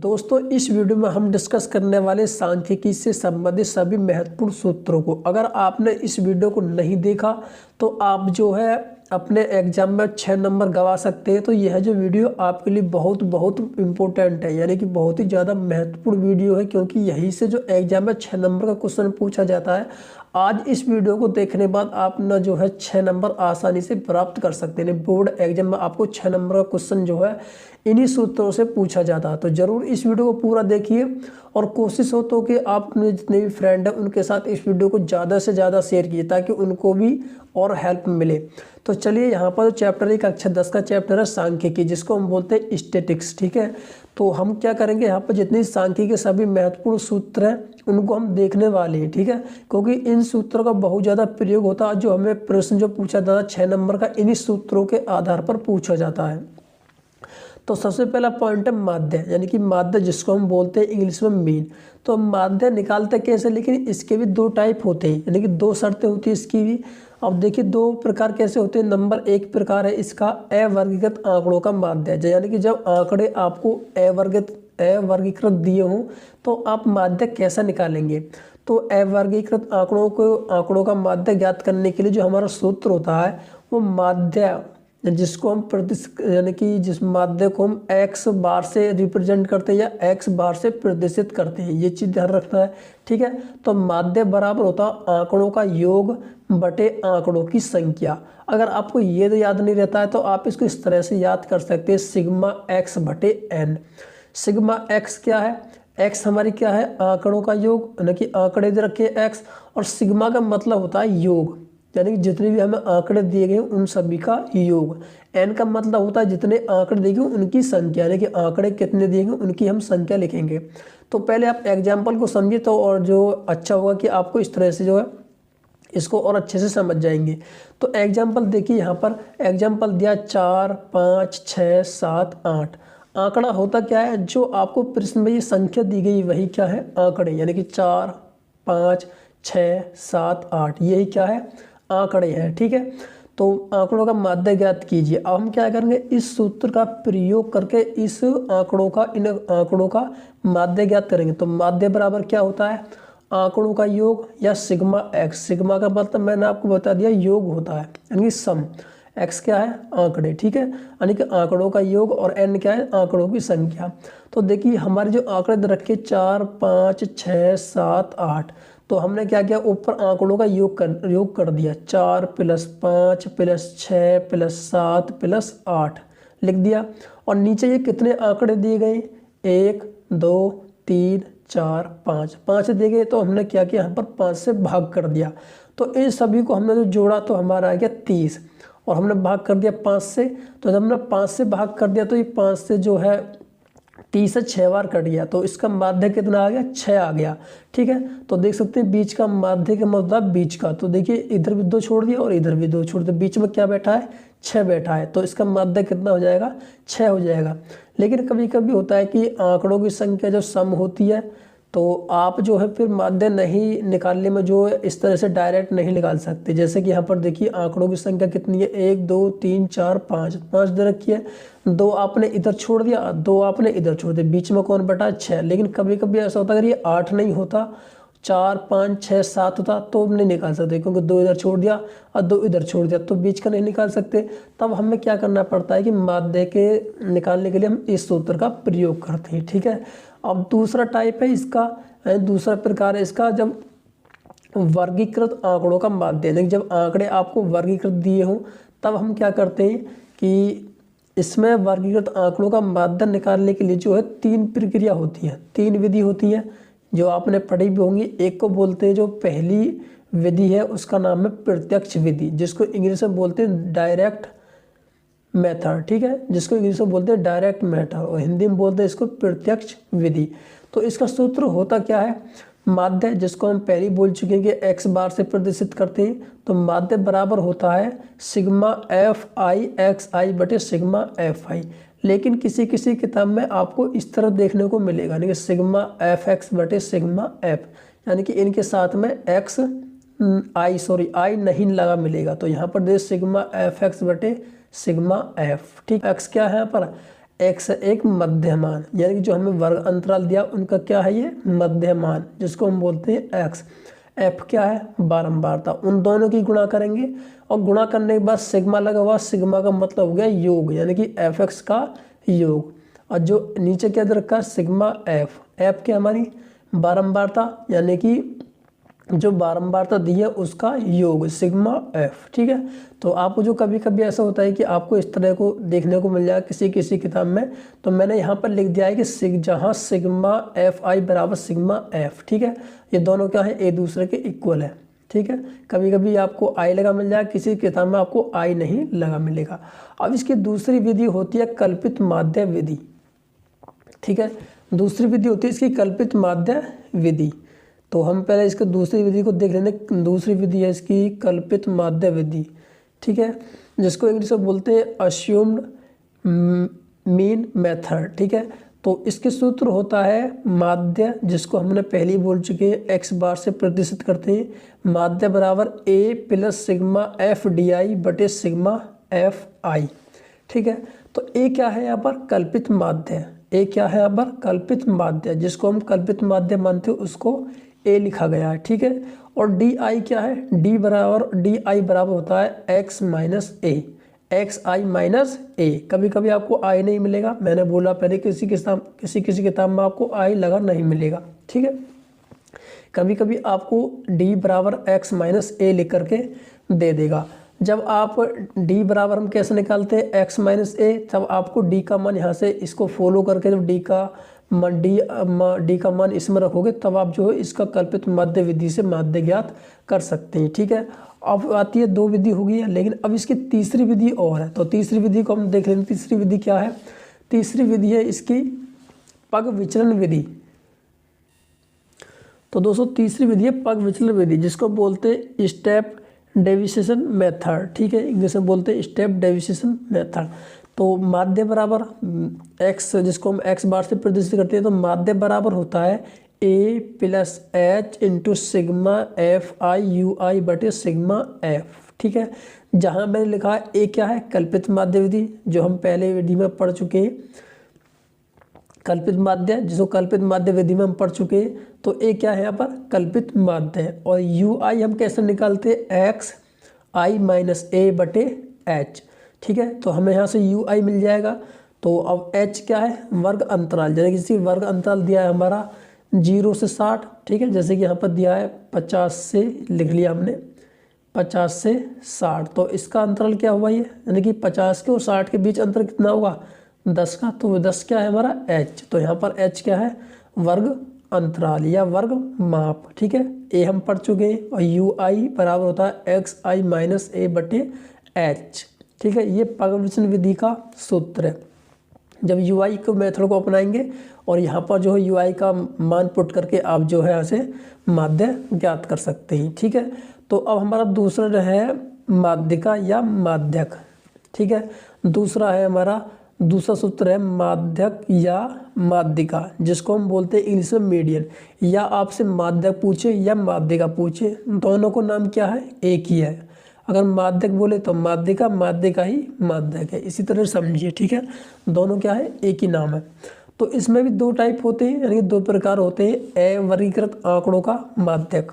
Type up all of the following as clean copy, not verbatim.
दोस्तों इस वीडियो में हम डिस्कस करने वाले सांख्यिकी से संबंधित सभी महत्वपूर्ण सूत्रों को। अगर आपने इस वीडियो को नहीं देखा तो आप जो है अपने एग्जाम में 6 नंबर गंवा सकते हैं। तो यह जो वीडियो आपके लिए बहुत इम्पोर्टेंट है, यानी कि बहुत ही ज़्यादा महत्वपूर्ण वीडियो है, क्योंकि यहीं से जो एग्जाम में 6 नंबर का क्वेश्चन पूछा जाता है। आज इस वीडियो को देखने के बाद आप ना जो है 6 नंबर आसानी से प्राप्त कर सकते हैं। बोर्ड एग्जाम में आपको 6 नंबर का क्वेश्चन जो है इन्हीं सूत्रों से पूछा जाता है। तो ज़रूर इस वीडियो को पूरा देखिए और कोशिश हो तो कि आप अपने जितने भी फ्रेंड हैं उनके साथ इस वीडियो को ज़्यादा से ज़्यादा शेयर कीजिए ताकि उनको भी और हेल्प मिले। तो चलिए, यहाँ पर जो चैप्टर है कक्षा 10 का चैप्टर है सांख्यिकी, जिसको हम बोलते हैं स्टैटिक्स। ठीक है, तो हम क्या करेंगे, यहाँ पर जितनी सांख्यिकी के सभी महत्वपूर्ण सूत्र हैं उनको हम देखने वाले हैं। ठीक है, क्योंकि इन सूत्रों का बहुत ज़्यादा प्रयोग होता है। जो हमें प्रश्न जो पूछा जाता है 6 नंबर का, इन्हीं सूत्रों के आधार पर पूछा जाता है। तो सबसे पहला पॉइंट है माध्य, यानी कि माध्य जिसको हम बोलते हैं इंग्लिश में मीन। तो माध्य निकालते कैसे, लेकिन इसके भी 2 टाइप होते हैं, यानी कि 2 शर्तें होती है इसकी भी। अब देखिए 2 प्रकार कैसे होते हैं। नंबर 1 प्रकार है इसका अवर्गीकृत आंकड़ों का माध्य, यानी कि जब आंकड़े आपको अवर्गीकृत दिए हों तो आप माध्य कैसा निकालेंगे। तो अवर्गीकृत आंकड़ों का माध्य ज्ञात करने के लिए जो हमारा सूत्र होता है वो माध्य, जिसको हम यानी कि जिस माध्य को हम x बार से रिप्रेजेंट करते हैं या x बार से प्रदर्शित करते हैं, ये चीज़ ध्यान रखना है। ठीक है, तो माध्य बराबर होता है आंकड़ों का योग बटे आंकड़ों की संख्या। अगर आपको ये तो याद नहीं रहता है तो आप इसको इस तरह से याद कर सकते हैं, सिग्मा x बटे n। सिग्मा x क्या है, x हमारी क्या है, आंकड़ों का योग, यानी कि आंकड़े दे रखे हैं x, और सिग्मा का मतलब होता है योग, यानी कि जितने भी हमें आंकड़े दिए गए उन सभी का योग। n का मतलब होता है जितने आंकड़े दिए गए उनकी संख्या, यानी कि आंकड़े कितने दिए गए उनकी हम संख्या लिखेंगे। तो पहले आप एग्जाम्पल को समझिए तो और जो अच्छा होगा कि आपको इस तरह से जो है इसको और अच्छे से समझ जाएंगे। तो एग्जाम्पल देखिए, यहाँ पर एग्जाम्पल दिया 4, 5, 6, 7, 8। आंकड़ा होता क्या है, जो आपको प्रश्न में ये संख्या दी गई वही क्या है, आंकड़े, यानी कि 4, 5, 6, 7, 8, यही क्या है, आंकड़े हैं। ठीक है, तो आंकड़ों का माध्य ज्ञात कीजिए। अब हम क्या करेंगे, इस सूत्र का प्रयोग करके इन आंकड़ों का माध्य ज्ञात करेंगे। तो माध्य बराबर क्या होता है, आंकड़ों का योग या सिग्मा x। सिग्मा का मतलब मैंने आपको बता दिया योग होता है, यानी कि सम। x क्या है, आंकड़े। ठीक है, यानी कि आंकड़ों का योग, और n क्या है, आंकड़ों की संख्या। तो देखिए हमारे जो आंकड़े रखे 4, 5, 6, 7, 8, तो हमने क्या किया, ऊपर आंकड़ों का योग कर दिया। 4 + 5 + 6 + 7 + 8 लिख दिया। और नीचे ये कितने आंकड़े दिए गए, 1, 2, 3, 4, 5 दिए गए। तो हमने क्या किया, यहाँ पर 5 से भाग कर दिया। तो इन सभी को हमने जो जोड़ा तो हमारा आ गया 30, और हमने भाग कर दिया 5 से। तो जब हमने 5 से भाग कर दिया तो ये 5 से जो है 30 से 6 बार कट गया, तो इसका माध्य कितना आ गया, 6 आ गया। ठीक है, तो देख सकते हैं बीच का माध्य का मतलब बीच का। तो देखिए इधर भी 2 छोड़ दिया और इधर भी 2 छोड़ दिया, बीच में क्या बैठा है, 6 बैठा है। तो इसका माध्य कितना हो जाएगा, 6 हो जाएगा। लेकिन कभी कभी होता है कि आंकड़ों की संख्या जब सम होती है तो आप जो है फिर माध्य नहीं निकालने में जो इस तरह से डायरेक्ट नहीं निकाल सकते। जैसे कि यहाँ पर देखिए आंकड़ों की संख्या कितनी है, 1, 2, 3, 4, 5 दे रखी है। 2 आपने इधर छोड़ दिया, 2 आपने इधर छोड़ दिया, बीच में कौन बैठा है, 6। लेकिन कभी कभी ऐसा होता है अगर ये 8 नहीं होता, 4, 5, 6, 7 होता तो हम नहीं निकाल सकते, क्योंकि 2 इधर छोड़ दिया और 2 इधर छोड़ दिया, तो बीच का नहीं निकाल सकते। तब हमें क्या करना पड़ता है कि माध्य के निकालने के लिए हम इस सूत्र का प्रयोग करते हैं। ठीक है, अब दूसरा टाइप है इसका, दूसरा प्रकार है इसका, जब वर्गीकृत आंकड़ों का माध्य, यानी जब आंकड़े आपको वर्गीकृत दिए हों तब हम क्या करते हैं कि इसमें वर्गीकृत आंकड़ों का माध्य निकालने के लिए जो है 3 प्रक्रिया होती है, 3 विधि होती है जो आपने पढ़ी भी होंगी। एक को बोलते हैं, जो पहली विधि है उसका नाम है प्रत्यक्ष विधि, जिसको इंग्लिश में बोलते हैं डायरेक्ट मेथड। ठीक है, जिसको इंग्लिश में बोलते हैं डायरेक्ट मेथड, और हिंदी में बोलते हैं इसको प्रत्यक्ष विधि। तो इसका सूत्र होता क्या है, माध्य जिसको हम पहले बोल चुके हैं कि x बार से प्रदर्शित करते हैं। तो माध्य बराबर होता है सिग्मा fi xi बटे सिग्मा fi। लेकिन किसी किसी किताब में आपको इस तरह देखने को मिलेगा, यानी कि सिग्मा fx बटे सिग्मा f, यानी कि इनके साथ में i नहीं लगा मिलेगा। तो यहाँ पर दे सिग्मा fx बटे सिग्मा f। ठीक, x क्या है यहाँ पर, x एक मध्यमान, यानी कि जो हमें वर्ग अंतराल दिया उनका क्या है ये मध्यमान, जिसको हम बोलते हैं x। f क्या है बारंबारता। उन दोनों की गुणा करेंगे और गुणा करने के बाद सिग्मा लगा हुआ, सिग्मा का मतलब हो गया योग, यानी कि fx का योग। और जो नीचे क्या दे रखा है सिग्मा f क्या हमारी बारंबारता, यानी कि जो बारंबारता दी है उसका योग सिग्मा f। ठीक है, तो आपको जो कभी कभी ऐसा होता है कि आपको इस तरह को देखने को मिल जाए किसी किसी किताब में, तो मैंने यहाँ पर लिख दिया है कि जहाँ सिग्मा एफ आई बराबर सिग्मा f। ठीक है, ये दोनों क्या है एक दूसरे के इक्वल है। ठीक है, कभी कभी आपको आई लगा मिल जाए, किसी किताब में आपको आई नहीं लगा मिलेगा। अब इसकी दूसरी विधि होती है कल्पित माध्य विधि। ठीक है, दूसरी विधि होती है इसकी कल्पित माध्य विधि। तो हम पहले इसके दूसरी विधि को देख लेंगे। दूसरी विधि है इसकी कल्पित माध्य विधि। ठीक है, जिसको इंग्लिश में बोलते हैं अस्यूम्ड मीन मेथड। ठीक है, तो इसके सूत्र होता है माध्य, जिसको हमने पहले ही बोल चुके हैं, x बार से प्रतिशत करते हैं। माध्य बराबर a plus sigma F D I बटे सिग्मा एफ आई। ठीक है, तो a क्या है यहाँ पर कल्पित माध्य, a क्या है यहाँ पर कल्पित माध्य, जिसको हम कल्पित माध्य मानते हैं उसको a लिखा गया है। ठीक है, और डी आई क्या है, डी आई बराबर होता है x माइनस ए, एक्स आई माइनस ए। कभी कभी आपको आई नहीं मिलेगा, मैंने बोला पहले किसी किताब में आपको आई लगा नहीं मिलेगा। ठीक है, कभी कभी आपको d बराबर x माइनस ए लिख करके दे देगा। जब आप d बराबर हम कैसे निकालते हैं x माइनस ए, तब आपको d का मान यहाँ से इसको फॉलो करके जब d का मान इसमें रखोगे तब आप जो है इसका कल्पित माध्य विधि से माध्य ज्ञात कर सकते हैं। ठीक है, अब आती है दो विधि होगी है, लेकिन अब इसकी तीसरी विधि और है। तो तीसरी विधि को हम देख लेंगे। तीसरी विधि क्या है, तीसरी विधि है इसकी पग विचलन विधि। तो दोस्तों तीसरी विधि है पग विचलन विधि, जिसको बोलते हैं स्टेप डेविएशन मेथड। ठीक है, इंग्लिश में बोलते हैं स्टेप डेविएशन मेथड। तो माध्य बराबर x, जिसको हम x बार से प्रदर्शित करते हैं, तो माध्य बराबर होता है a plus H into sigma F I U I बटे सिग्मा एफ। ठीक है, जहाँ मैंने लिखा है a क्या है कल्पित माध्य विधि, जो हम पहले विधि में पढ़ चुके हैं, कल्पित माध्य जिसको कल्पित माध्य विधि में हम पढ़ चुके हैं। तो a क्या है यहाँ पर कल्पित माध्य है, और यू आई हम कैसे निकालते हैं एक्स आई माइनस ए बटे एच। ठीक है, तो हमें यहाँ से यू आई मिल जाएगा। तो अब h क्या है वर्ग अंतराल, यानी किसी वर्ग अंतराल दिया है हमारा 0 से 60। ठीक है, जैसे कि यहाँ पर दिया है 50 से, लिख लिया हमने 50 से 60, तो इसका अंतराल क्या हुआ ये, यानी कि 50 के और 60 के बीच अंतर कितना होगा 10 का। तो 10 क्या है हमारा h, तो यहाँ पर h क्या है वर्ग अंतराल या वर्ग माप। ठीक है, a हम पढ़ चुके हैं, और यू आई बराबर होता है एक्स आई माइनस ए बटे एच। ठीक है, ये पग विचलन विधि का सूत्र है। जब यू आई को मेथड को अपनाएंगे और यहाँ पर जो है यू आई का मान पुट करके आप जो है यहाँ से माध्य ज्ञात कर सकते हैं। ठीक है, तो अब हमारा दूसरा है माध्यिका या माध्यक। ठीक है, दूसरा है हमारा दूसरा सूत्र है माध्यक या माध्यिका, जिसको हम बोलते हैं इंग्लिश में मीडियन। या आपसे माध्यक पूछे या माध्यिका पूछे, दोनों को नाम क्या है एक ही है। अगर माध्यक बोले तो माध्यिका, माध्यिका ही माध्यक है, इसी तरह समझिए। ठीक है, दोनों क्या है एक ही नाम है। तो इसमें भी दो टाइप होते हैं, यानी कि दो प्रकार होते हैं। अवर्गीकृत आंकड़ों का माध्यक,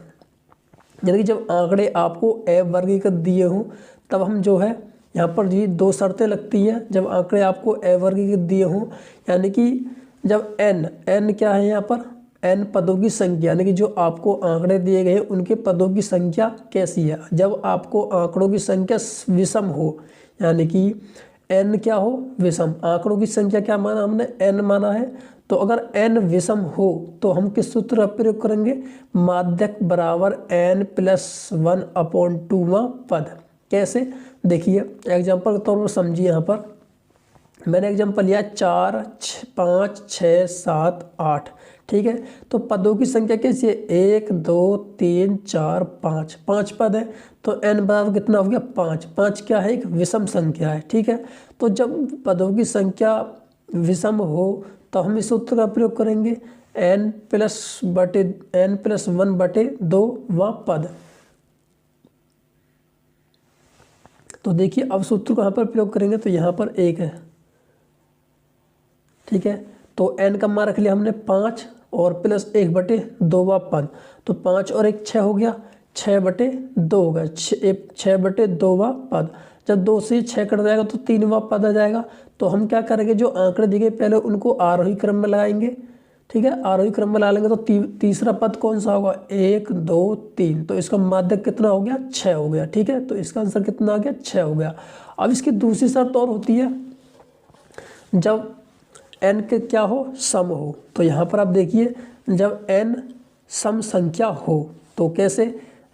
यानी कि जब आंकड़े आपको अवर्गीकृत दिए हों तब हम जो है यहाँ पर जी दो शर्तें लगती हैं। जब आंकड़े आपको अवर्गीकृत दिए हों, यानी कि जब n क्या है यहाँ पर n पदों की संख्या, यानी कि जो आपको आंकड़े दिए गए उनके पदों की संख्या कैसी है। जब आपको आंकड़ों की संख्या विषम हो, यानी कि n क्या हो विषम, आंकड़ों की संख्या क्या माना हमने n माना है, तो अगर n विषम हो तो हम किस सूत्र का प्रयोग करेंगे माध्यक बराबर n प्लस 1/2वां पद। कैसे देखिए एग्जाम्पल के तौर पर समझिए। यहाँ पर मैंने एग्जाम्पल लिया 4 5 6 7 8। ठीक है, तो पदों की संख्या कैसी है 1 2 3 4 5, 5 पद है, तो n बराबर कितना हो गया 5। 5 क्या है एक विषम संख्या है। ठीक है, तो जब पदों की संख्या विषम हो तो हम इस सूत्र का प्रयोग करेंगे n प्लस 1/2वां पद। तो देखिए अब सूत्र को यहाँ पर प्रयोग करेंगे तो यहाँ पर 1 है, ठीक है। तो n का मान रख लिया हमने 5 और प्लस 1/2वां पद, तो 5 और 1 6 हो गया, 6/2 हो गया, 6/2वां पद। जब 2 से 6 कट जाएगा तो 3वां पद आ जाएगा। तो हम क्या करेंगे, जो आंकड़े दिए पहले उनको आरोही क्रम में लगाएंगे, ठीक है। आरोही क्रम में लगा लेंगे तो तीसरा पद कौन सा होगा, 1 2 3, तो इसका माध्यक कितना हो गया, 6 हो गया, ठीक है। तो इसका आंसर कितना आ गया, 6 हो गया। अब इसकी दूसरी शर्त और होती है, जब n के क्या हो, सम हो। तो यहाँ पर आप देखिए, जब n सम संख्या हो तो कैसे,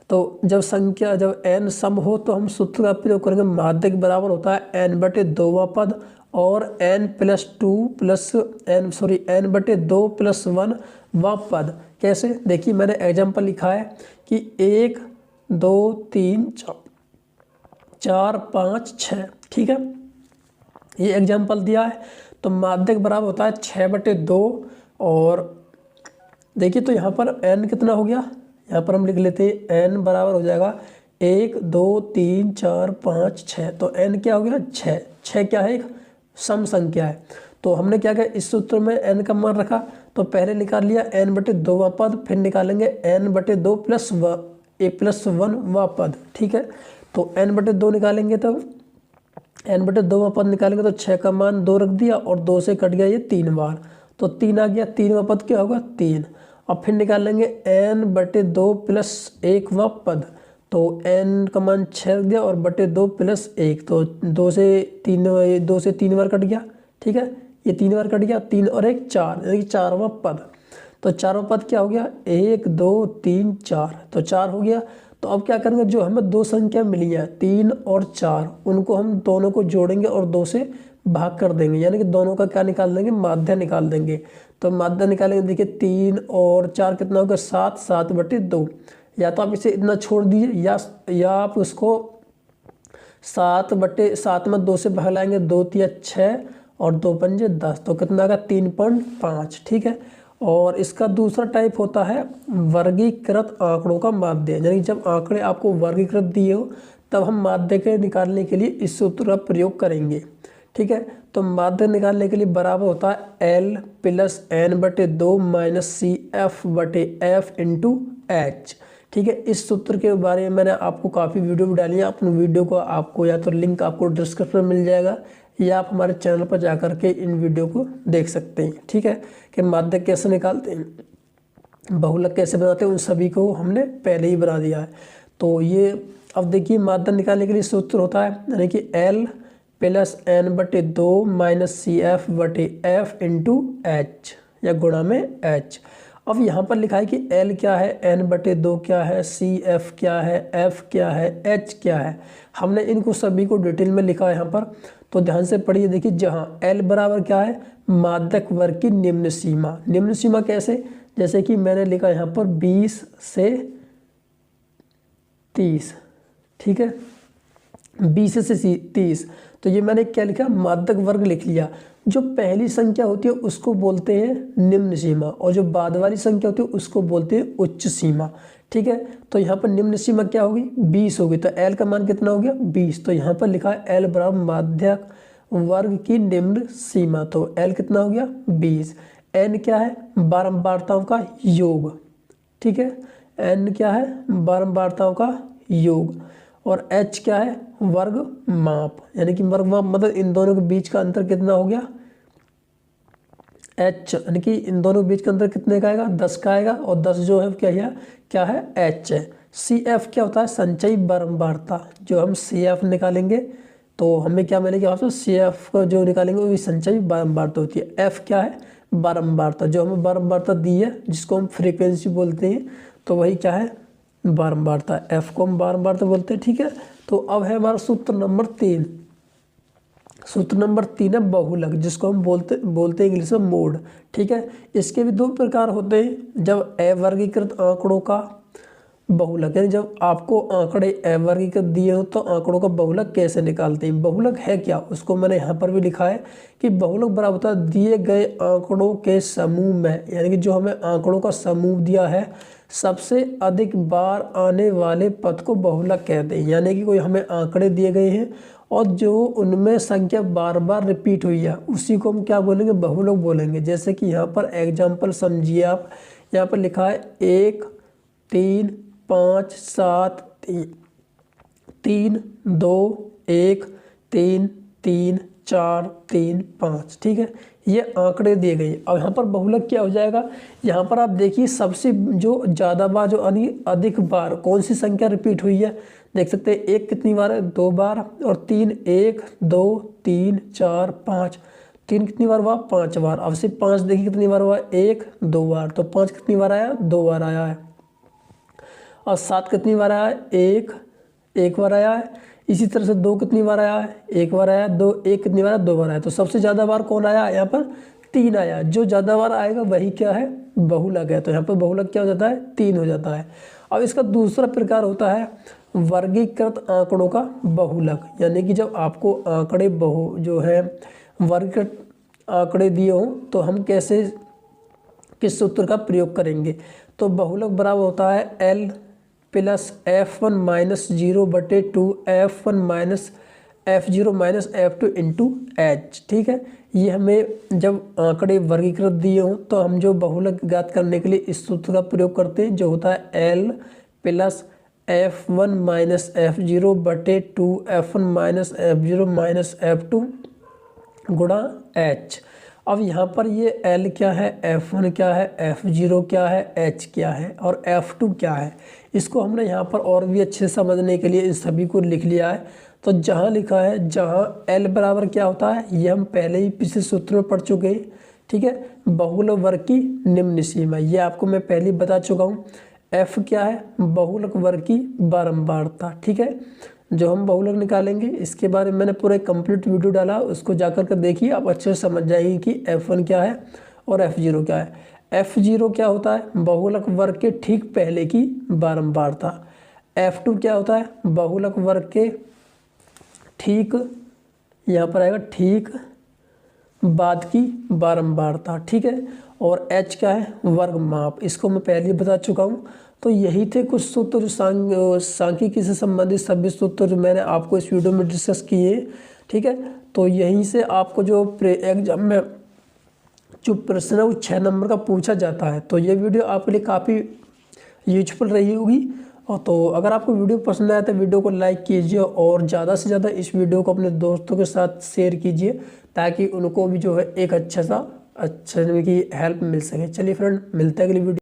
तो जब n सम हो तो हम सूत्र का प्रयोग करेंगे, माध्यक बराबर होता है n/2वां पद और n/2 + 1 वां पद। कैसे, देखिए मैंने एग्जाम्पल लिखा है कि 1 2 3 4 5 6, ठीक है, ये एग्जाम्पल दिया है। तो माध्यक बराबर होता है 6/2 और देखिए तो यहाँ पर n कितना हो गया, यहाँ पर हम लिख लेते हैं n बराबर हो जाएगा 1 2 3 4 5 6। तो n क्या हो गया, 6। 6 क्या है, एक सम संख्या है। तो हमने क्या किया, इस सूत्र में n का मान रखा, तो पहले निकाल लिया n/2वां पद, फिर निकालेंगे n/2 + 1 वां पद, ठीक है। तो n/2 निकालेंगे, तो n/2वां पद निकालेंगे तो 6 का मान 2 रख दिया और 2 से कट गया ये 3 बार, तो 3 आ गया। 3वां पद क्या होगा, 3। अब फिर निकालेंगे n/2 + 1 वां पद, तो n का मान 6 रख दिया और /2 + 1, तो 2 से 3 बार कट गया, ठीक है, ये 3 बार कट गया, 3 और 1 4, यानी कि 4वां पद। तो 4वां पद क्या हो गया, 1 2 3 4, तो 4 हो गया। तो अब क्या करेंगे, जो हमें दो संख्या मिली है 3 और 4, उनको हम दोनों को जोड़ेंगे और 2 से भाग कर देंगे, यानी कि दोनों का क्या निकाल देंगे, माध्य निकाल देंगे। तो माध्य निकालेंगे, देखिए 3 और 4 कितना होगा, 7, 7/2। या तो आप इसे इतना छोड़ दीजिए या आप उसको 7/7 में 2 से भाग लाएंगे, 2 × 6 और 2 × 5 10, तो कितना आएगा 3.5, ठीक है। और इसका दूसरा टाइप होता है वर्गीकृत आंकड़ों का माध्य, यानी जब आंकड़े आपको वर्गीकृत दिए हो तब हम माध्य के निकालने के लिए इस सूत्र का प्रयोग करेंगे, ठीक है। तो माध्य निकालने के लिए बराबर होता है L + n/2 - CF/F × H, ठीक है। इस सूत्र के बारे में मैंने आपको काफ़ी वीडियो डाली है, अपने वीडियो को आपको या तो लिंक आपको डिस्क्रिप्शन में मिल जाएगा या आप हमारे चैनल पर जाकर के इन वीडियो को देख सकते हैं, ठीक है, कि माध्य कैसे निकालते हैं, बहुलक कैसे बनाते हैं, उन सभी को हमने पहले ही बना दिया है। तो ये अब देखिए, माध्य निकालने के लिए सूत्र होता है, यानी कि L + n/2 - CF/F × H, या गुणा में H। अब यहाँ पर लिखा है कि L क्या है, n/2 क्या है, CF क्या है, F क्या है, H क्या है। हमने इनको सभी को डिटेल में लिखा है यहाँ पर, तो ध्यान से पढ़िए। देखिए, जहाँ L बराबर क्या है, माध्यक वर्ग की निम्न सीमा। निम्न सीमा कैसे, जैसे कि मैंने लिखा यहाँ पर 20 से 30, ठीक है, 20 से 30। तो ये मैंने क्या लिखा, माध्यक वर्ग लिख लिया। जो पहली संख्या होती है उसको बोलते हैं निम्न सीमा, और जो बाद वाली संख्या होती है उसको बोलते हैं उच्च सीमा, ठीक है। तो यहाँ पर निम्न सीमा क्या होगी, 20 होगी। तो L का मान कितना हो गया, 20। तो यहाँ पर लिखा है L बराबर माध्यक वर्ग की निम्न सीमा, तो L कितना हो गया, 20। N क्या है, बारंबारताओं का योग, ठीक है, N क्या है, बारंबारताओं का योग। और H क्या है, वर्ग माप, यानी कि वर्ग माप मतलब इन दोनों के बीच का अंतर कितना हो गया, H, यानी कि इन दोनों के बीच का अंतर कितने का आएगा, 10 का आएगा, और 10 जो है क्या है H है। CF क्या होता है, संचयी बारंबारता। जो हम CF निकालेंगे तो हमें क्या मिलेगा, आपको CF को जो निकालेंगे वो संचयी बारंबारता होती है। F क्या है, बारंबारता। जो हमें बारंबारता दी है जिसको हम फ्रीक्वेंसी बोलते हैं, तो वही क्या है, बारंबारता। F को हम बारंबारता बोलते हैं, ठीक है। तो अब है हमारा सूत्र नंबर 3। सूत्र नंबर 3 है बहुलक, जिसको हम बोलते हैं इंग्लिश में मोड, ठीक है। इसके भी दो प्रकार होते हैं। जब अवर्गीकृत आंकड़ों का बहुलक, यानी जब आपको आंकड़े वर्गीकृत दिए हो तो आंकड़ों का बहुलक कैसे निकालते हैं। बहुलक है क्या, उसको मैंने यहाँ पर भी लिखा है कि बहुलक बराबर होता है दिए गए आंकड़ों के समूह में, यानी कि जो हमें आंकड़ों का समूह दिया है सबसे अधिक बार आने वाले पद को बहुलक कहते हैं। यानी कि कोई हमें आंकड़े दिए गए हैं और जो उनमें संख्या बार बार रिपीट हुई है उसी को हम क्या बोलेंगे, बहुलक बोलेंगे। जैसे कि यहाँ पर एग्जाम्पल समझिए आप, यहाँ पर लिखा है 1 3 5 7 3 2 1 3 3 4 3 5, ठीक है, ये आंकड़े दिए गए। अब यहाँ पर बहुलक क्या हो जाएगा, यहाँ पर आप देखिए सबसे जो ज़्यादा बार जो अधिक बार कौन सी संख्या रिपीट हुई है, देख सकते हैं 1 कितनी बार है, 2 बार, और 3 1 2 3 4 5, 3 कितनी बार हुआ, 5 बार। अब से 5 देखिए कितनी बार हुआ, 1 2 बार, तो 5 कितनी बार आया, 2 बार आया है। और 7 कितनी बार आया है, 1 बार आया है। इसी तरह से 2 कितनी बार आया है, 1 बार आया, 2 1 कितनी बार, 2 बार आया। तो सबसे ज़्यादा बार कौन आया यहाँ पर, 3 आया। जो ज़्यादा बार आएगा वही क्या है, बहुलक है। तो यहाँ पर बहुलक क्या हो जाता है, 3 हो जाता है। अब इसका दूसरा प्रकार होता है वर्गीकृत आंकड़ों का बहुलक, यानी कि जब आपको आंकड़े जो है वर्गीकृत आंकड़े दिए हों तो हम कैसे किस सूत्र का प्रयोग करेंगे। तो बहुलक बराबर होता है L plus F1 minus 0/2 F1 minus F0 minus F2 into H, ठीक है। ये हमें जब आंकड़े वर्गीकृत दिए हों तो हम जो बहुलक ज्ञात करने के लिए इस सूत्र का प्रयोग करते हैं, जो होता है L plus F1 minus F0/2 F1 minus F0 minus F2 गुणा H। अब यहाँ पर ये L क्या है, F1 क्या है, F0 क्या है, H क्या है और F2 क्या है, इसको हमने यहाँ पर और भी अच्छे से समझने के लिए इन सभी को लिख लिया है। तो जहाँ लिखा है, जहाँ L बराबर क्या होता है, ये हम पहले ही पिछले सूत्र में पढ़ चुके हैं, ठीक है, बहुलक वर्ग की निम्न सीमा, ये आपको मैं पहले ही बता चुका हूँ। F क्या है, बहुलक वर्ग की बारंबारता, ठीक है, जो हम बहुलक निकालेंगे इसके बारे में मैंने पूरा कंप्लीट वीडियो डाला, उसको जाकर के देखिए, आप अच्छे से समझ जाएंगे कि F1 क्या है और F0 क्या है। F0 क्या होता है, बहुलक वर्ग के ठीक पहले की बारंबारता। F2 क्या होता है, बहुलक वर्ग के ठीक, यहाँ पर आएगा ठीक बाद की बारंबारता, ठीक है। और H क्या है, वर्ग माप, इसको मैं पहले ही बता चुका हूँ। तो यही थे कुछ सूत्र जो सांख्यिकी से संबंधित सभी सूत्र जो मैंने आपको इस वीडियो में डिस्कस किए, ठीक है। तो यहीं से आपको जो एग्जाम में जो प्रश्न है वो 6 नंबर का पूछा जाता है। तो ये वीडियो आपके लिए काफ़ी यूजफुल रही होगी। और तो अगर आपको वीडियो पसंद आया तो वीडियो को लाइक कीजिए और ज़्यादा से ज़्यादा इस वीडियो को अपने दोस्तों के साथ शेयर कीजिए, ताकि उनको भी जो है एक अच्छा की हेल्प मिल सके। चलिए फ्रेंड, मिलते हैं अगली वीडियो।